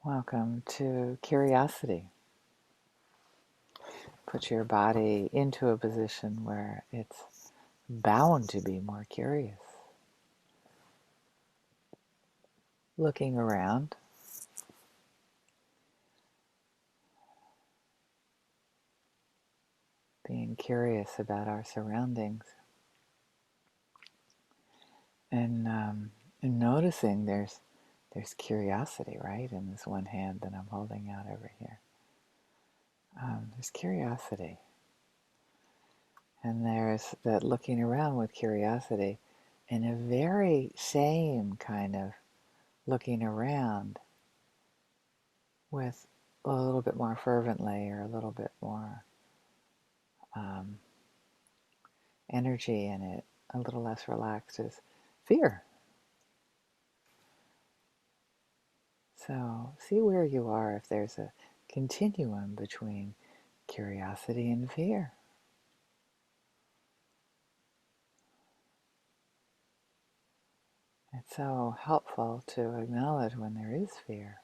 Welcome to curiosity. Put your body into a position where it's bound to be more curious. Looking around, being curious about our surroundings, and noticing there's curiosity, right, in this one hand that I'm holding out over here. There's curiosity. And there's that looking around with curiosity, and a very same kind of looking around with a little bit more fervently or a little bit more um, energy in it, a little less relaxed, is fear. So see where you are, if there's a continuum between curiosity and fear. It's so helpful to acknowledge when there is fear.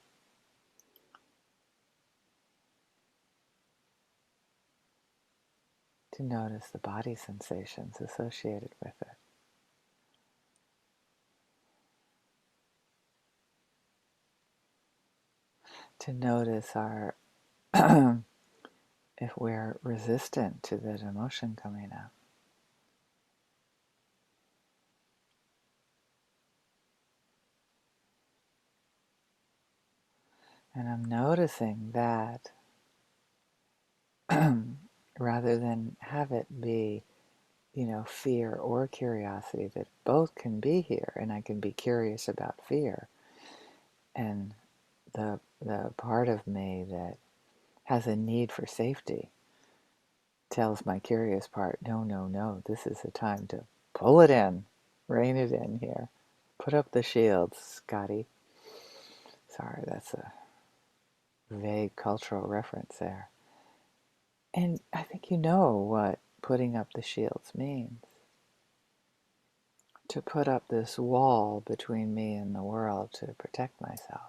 To notice the body sensations associated with it. To notice our if we're resistant to that emotion coming up. And I'm noticing that rather than have it be, fear or curiosity, that both can be here, and I can be curious about fear. And the part of me that has a need for safety tells my curious part, no, no, no, this is a time to pull it in, rein it in here. Put up the shields, Scotty. Sorry, that's a vague cultural reference there. And I think you know what putting up the shields means. To put up this wall between me and the world to protect myself.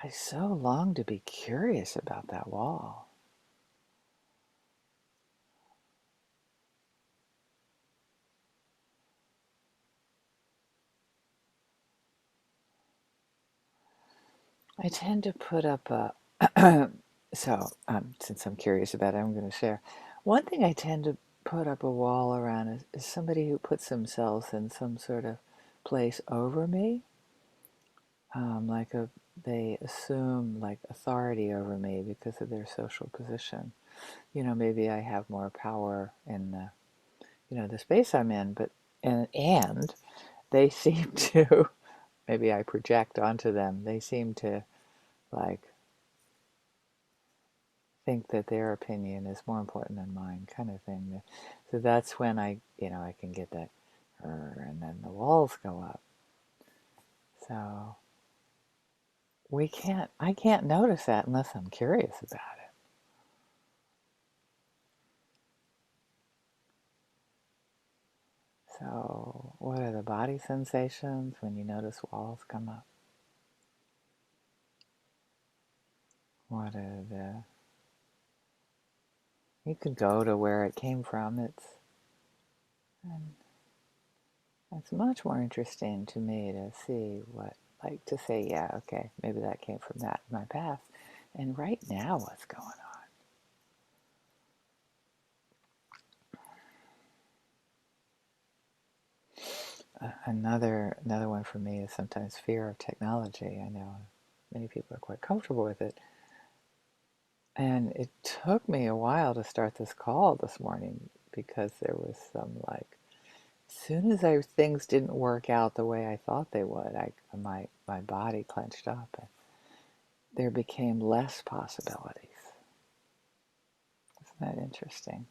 I so long to be curious about that wall. I tend to put up a since I'm curious about it, I'm going to share. One thing I tend to put up a wall around is somebody who puts themselves in some sort of place over me, like they assume like authority over me because of their social position. Maybe I have more power in the space I'm in, but and they seem to, maybe I project onto them. They seem to like think that their opinion is more important than mine, kind of thing. So that's when I can get that, and then the walls go up. So I can't notice that unless I'm curious about it. So what are the body sensations when you notice walls come up? What are you could go to where it came from. It's much more interesting to me to see to say, yeah, okay, maybe that came from that in my past. And right now, what's going on? Another one for me is sometimes fear of technology. I know many people are quite comfortable with it. And it took me a while to start this call this morning because there was some as soon as things didn't work out the way I thought they would, my body clenched up, and there became less possibilities. Isn't that interesting?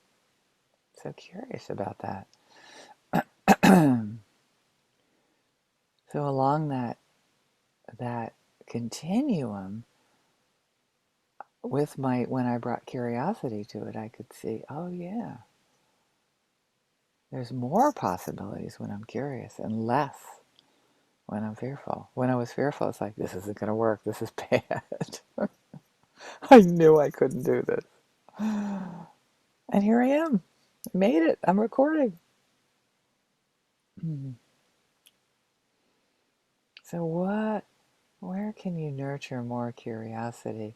So curious about that. So along that continuum, when I brought curiosity to it, I could see, oh yeah, There's more possibilities when I'm curious and less when I'm fearful. When I was fearful, it's like, this isn't going to work. This is bad. I knew I couldn't do this. And here I am. I made it. I'm recording. So where can you nurture more curiosity?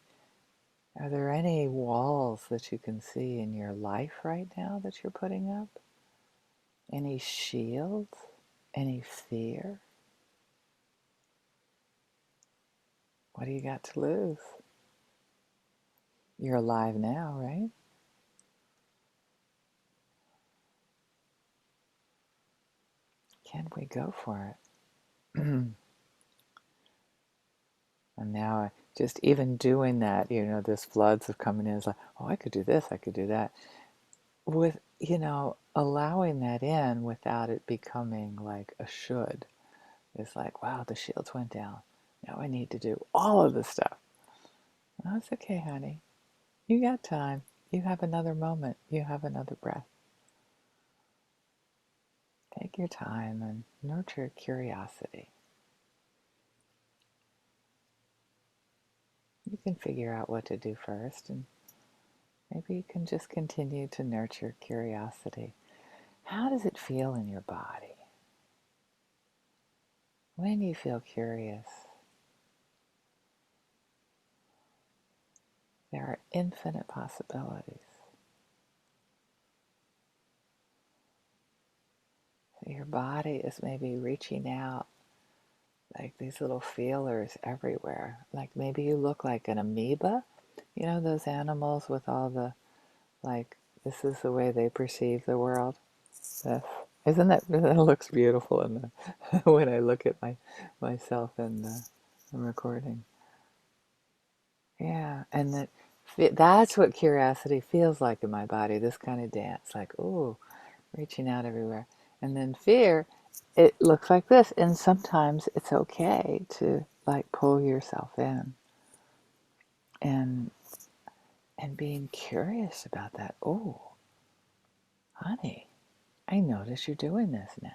Are there any walls that you can see in your life right now that you're putting up? Any shields? Any fear? What do you got to lose? You're alive now, right? Can we go for it? And now, just even doing that, this floods of coming in is like, oh, I could do this, I could do that. With, allowing that in without it becoming like a should. It's like, wow, the shields went down. Now I need to do all of the stuff. Oh, it's okay, honey. You got time. You have another moment. You have another breath. Take your time and nurture curiosity. You can figure out what to do first, and maybe you can just continue to nurture curiosity. How does it feel in your body when you feel curious? There are infinite possibilities. So your body is maybe reaching out like these little feelers everywhere. Like maybe you look like an amoeba. You know those animals with all the, like, this is the way they perceive the world. This. Isn't that looks beautiful in the, when I look at myself in the recording. Yeah, and that's what curiosity feels like in my body, this kind of dance, like, ooh, reaching out everywhere. And then fear, it looks like this, and sometimes it's okay to like pull yourself in and being curious about that. Oh, honey, I notice you're doing this now.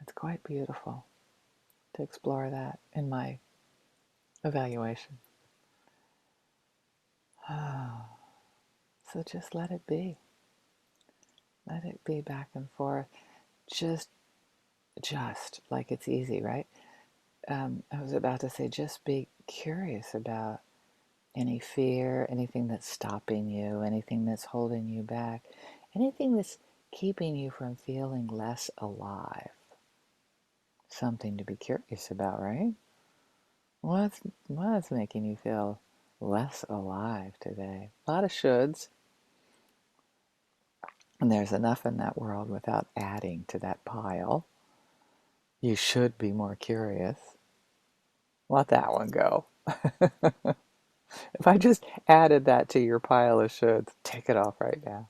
It's quite beautiful to explore that in my evaluation. So just let it be. Let it be back and forth. Just like it's easy, right? I was about to say, just be curious about any fear, anything that's stopping you, anything that's holding you back, anything that's keeping you from feeling less alive. Something to be curious about, right? What's making you feel less alive today? A lot of shoulds, and there's enough in that world without adding to that pile. You should be more curious. Let that one go. If I just added that to your pile of shoulds, take it off right now.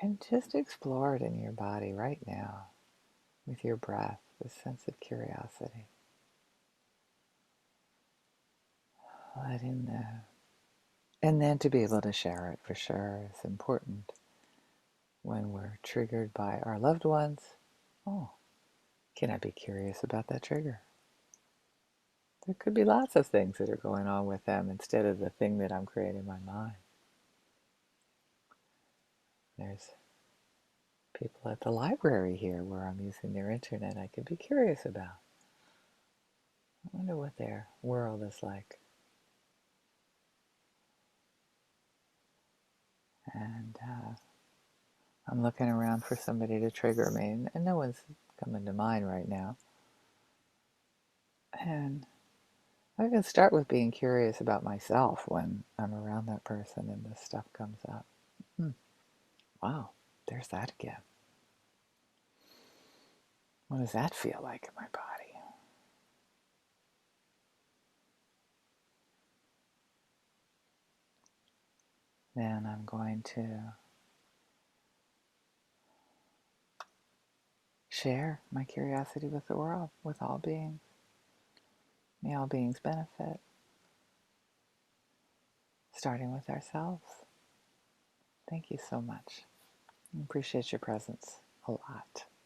And just explore it in your body right now with your breath, this sense of curiosity. Letting the, and then to be able to share it for sure is important when we're triggered by our loved ones. Oh, can I be curious about that trigger? There could be lots of things that are going on with them instead of the thing that I'm creating in my mind. There's people at the library here where I'm using their internet I could be curious about. I wonder what their world is like. And I'm looking around for somebody to trigger me, and no one's coming to mind right now. And I can start with being curious about myself when I'm around that person and this stuff comes up. Wow, there's that again. What does that feel like in my body? Then I'm going to share my curiosity with the world, with all beings. May all beings benefit. starting with ourselves. Thank you so much. I appreciate your presence a lot.